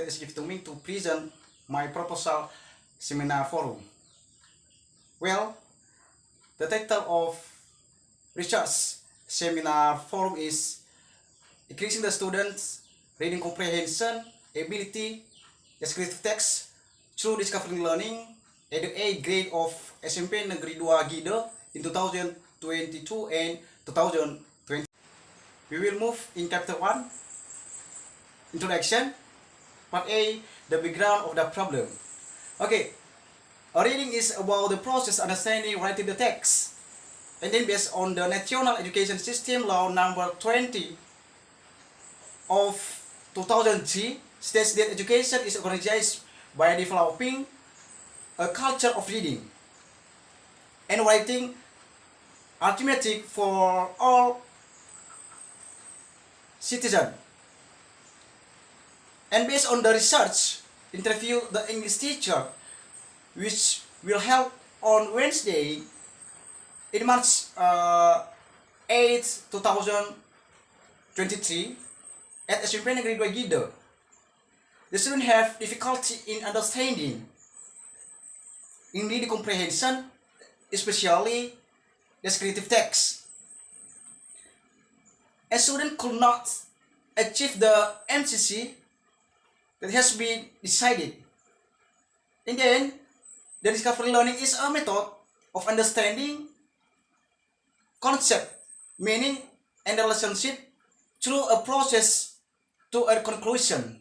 that is given to me to present my proposal seminar forum. Well, the title of research seminar forum is Increasing the Students' Reading Comprehension Ability, Descriptive Text through Discovery Learning at the 8th grade of SMP Negeri 2 Gide in 2022 and 2020. We will move in chapter 1, Introduction, part A, the background of the problem. Okay, a reading is about the process understanding writing the text, and then based on the National Education System Law number 20 of 2003 states that education is organized by developing a culture of reading and writing arithmetic for all citizens. And based on the research, interview the English teacher, which will held on Wednesday in March 8, 2023 at SMP Negeri 2 Gide. The students have difficulty in understanding, in reading comprehension, especially descriptive text. A student could not achieve the MCC that has been decided. And then, the discovery learning is a method of understanding concept, meaning, and relationship through a process to a conclusion.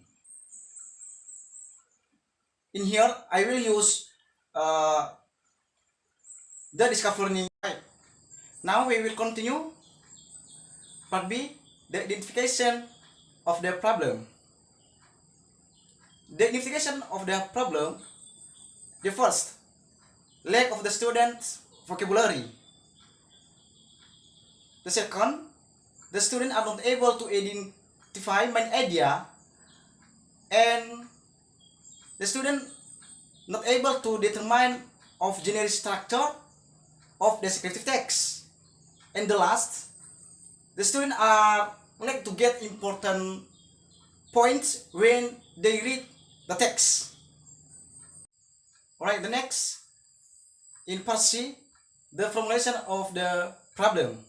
In here, I will use the discovery learning. Now we will continue part B, the identification of the problem. The identification of the problem: the first, lack of the student's vocabulary. The second, the students are not able to identify main idea, and the student not able to determine of generic structure of descriptive text. And the last, the students are lack to get important points when they read the text. Alright, the next, in part C, the formulation of the problem.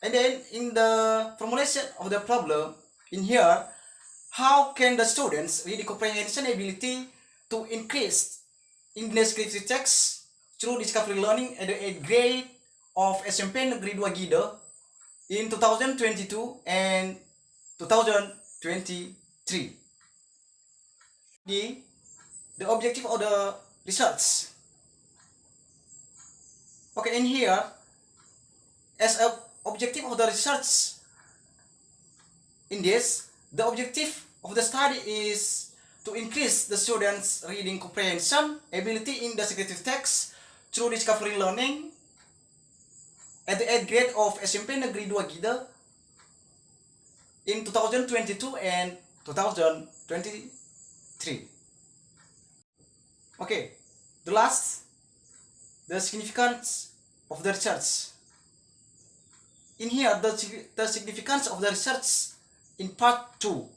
And then in the formulation of the problem, in here, how can the students read the comprehension ability to increase in descriptive text through discovery learning at the 8th grade of SMP Negeri 2 Gide in 2022 and 2023. The objective of the research. Okay, in here, as a objective of the research, in this, the objective of the study is to increase the students' reading comprehension ability in descriptive text through discovery learning at the 8th grade of SMP Negeri 2 Gide in 2022 and 2023. Okay, the last, the significance of the research. In here, the significance of the research in part 2.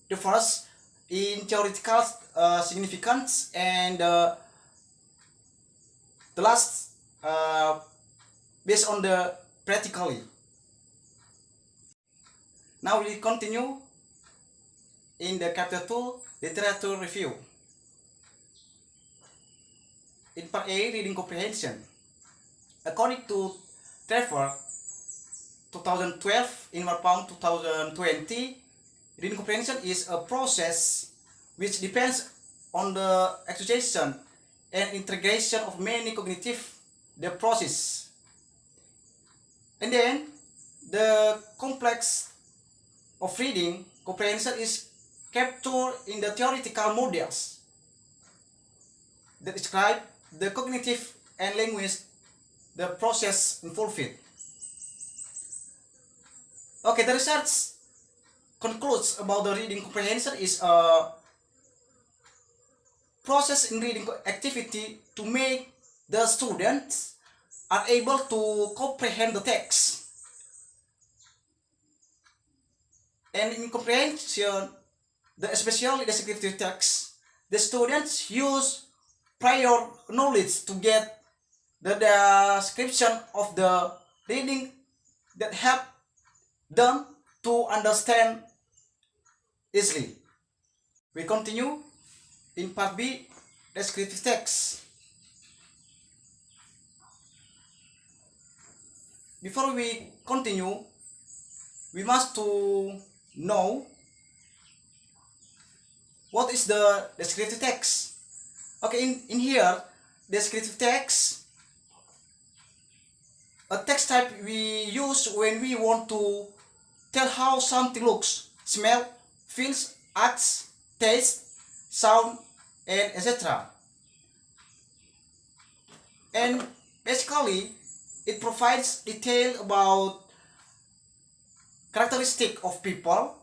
The first, in theoretical significance, and the last, based on the practically. Now we continue in the chapter 2, literature review. In part A, reading comprehension. According to Trevor 2012 in Marpang 2020, reading comprehension is a process which depends on the association and integration of many cognitive the process. And then the complex of reading comprehension is captured in the theoretical models that describe the cognitive and language the process involved. Okay, the research concludes about the reading comprehension is a process in reading activity to make the students are able to comprehend the text. And in comprehension, especially descriptive text, the students use prior knowledge to get the description of the reading that help them to understand easily. We continue in part B, descriptive text. Before we continue, we must to know what is the descriptive text. Okay, in here, descriptive text, a text type we use when we want to tell how something looks, smell, feels, acts, taste, sound, and etc. And basically, it provides detail about characteristic of people,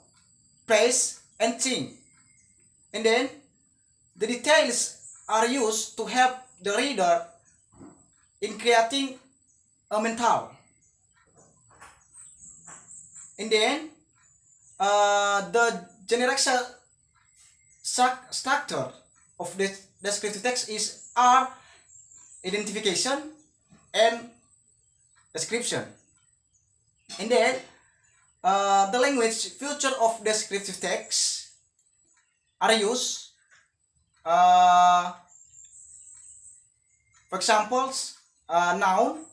place, and thing. And then the details are used to help the reader in creating a mental. And then the generic structure of the descriptive text is R, identification, and description. And then the language feature of descriptive text are used. For examples, noun,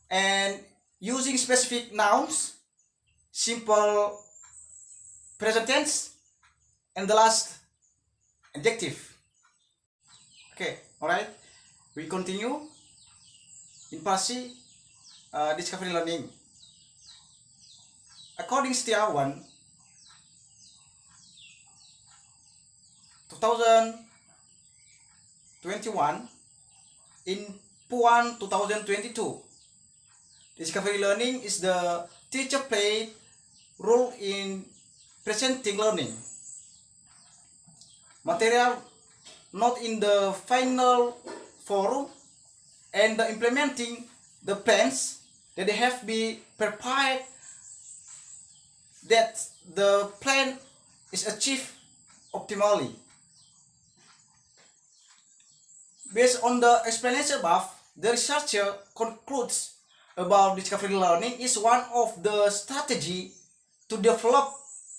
and using specific nouns, simple present tense, and the last adjective. Okay, alright. We continue in part C, discovery learning. According Setiawan, 2021, in Puan 2022, discovery learning is the teacher played role in presenting learning material not in the final forum and the implementing the plans that they have been prepared, that the plan is achieved optimally. Based on the explanation above, the researcher concludes about discovery learning is one of the strategy to develop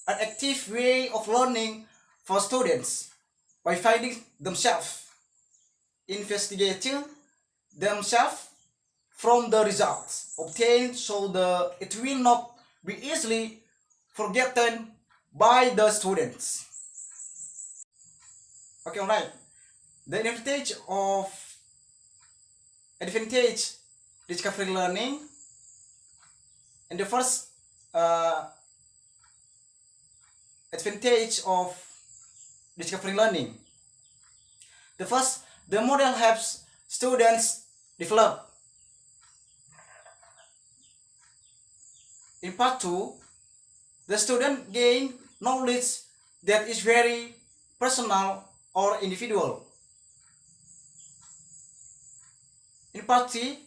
an active way of learning for students by finding themselves, investigating themselves from the results obtained, so it will not be easily forgotten by the students. Okay, alright. The advantage discovery learning, and the first advantage of discovery learning. The first, the model helps students develop. In part 2, the student gain knowledge that is very personal or individual. In part 3,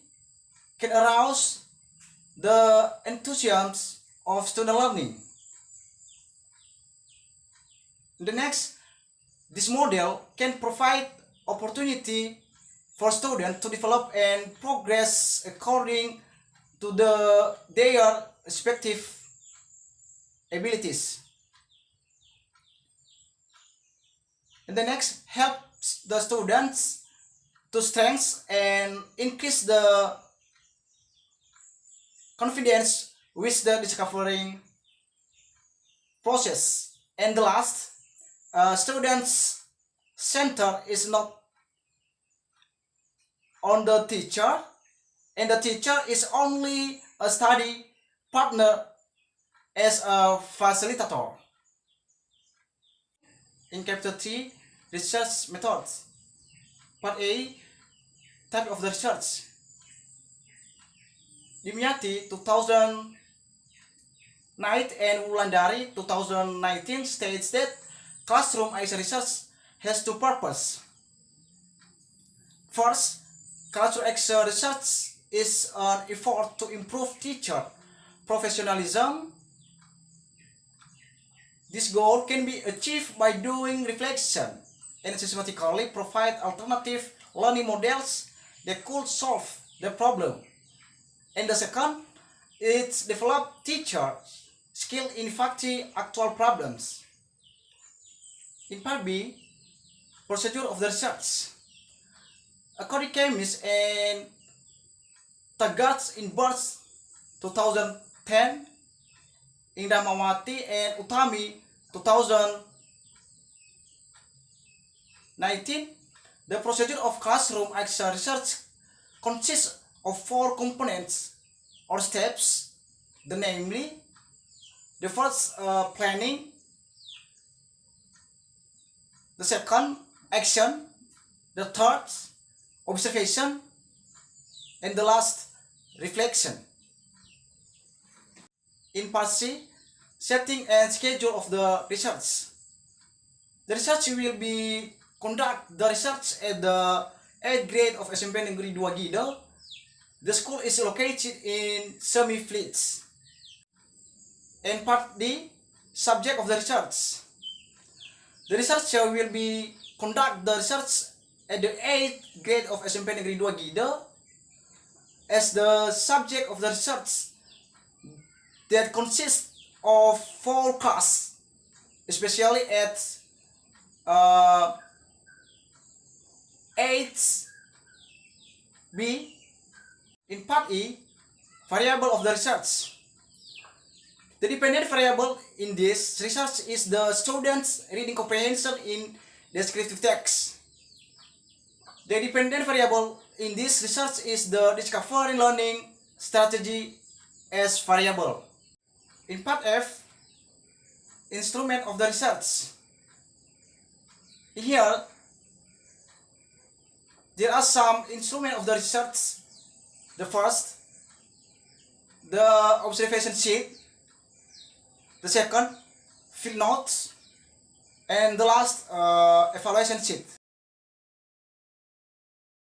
can arouse the enthusiasm of student learning. The next, this model can provide opportunity for students to develop and progress according to their respective abilities. And the next, helps the students to strengthen and increase the confidence with the discovering process. And the last, students' center is not on the teacher, and the teacher is only a study partner as a facilitator. In chapter 3, research methods. Part A, type of the research. Dimyati 2009 and Wulandari 2019 states that classroom as research has two purposes. First, classroom as research is an effort to improve teacher professionalism, This goal can be achieved by doing reflection and systematically provide alternative learning models that could solve the problem. And the second, it's develop teachers skilled in facing actual problems. In part B, procedure of the research. According to chemists and Tagat in birth 2010, Indamawati and Utami 2019, the procedure of classroom action research consists of 4 components or steps, namely, the first planning, the second action, the third observation, and the last reflection. In part C, setting and schedule of the research. The research will be conduct the research at the 8th grade of SMP Negeri 2 Gidel. The school is located in Semi-Fleets. And part D, subject of the research. The researcher will be conduct the research at the 8th grade of SMP Negeri 2 Gidel as the subject of the research that consists of 4 classes, especially at 8B. In part E, variable of the research. The dependent variable in this research is the student's reading comprehension in descriptive text. The dependent variable in this research is the discovery learning strategy as variable. In part F, instrument of the research. Here, there are some instruments of the research. The first, the observation sheet. The second, field notes. And the last, evaluation sheet.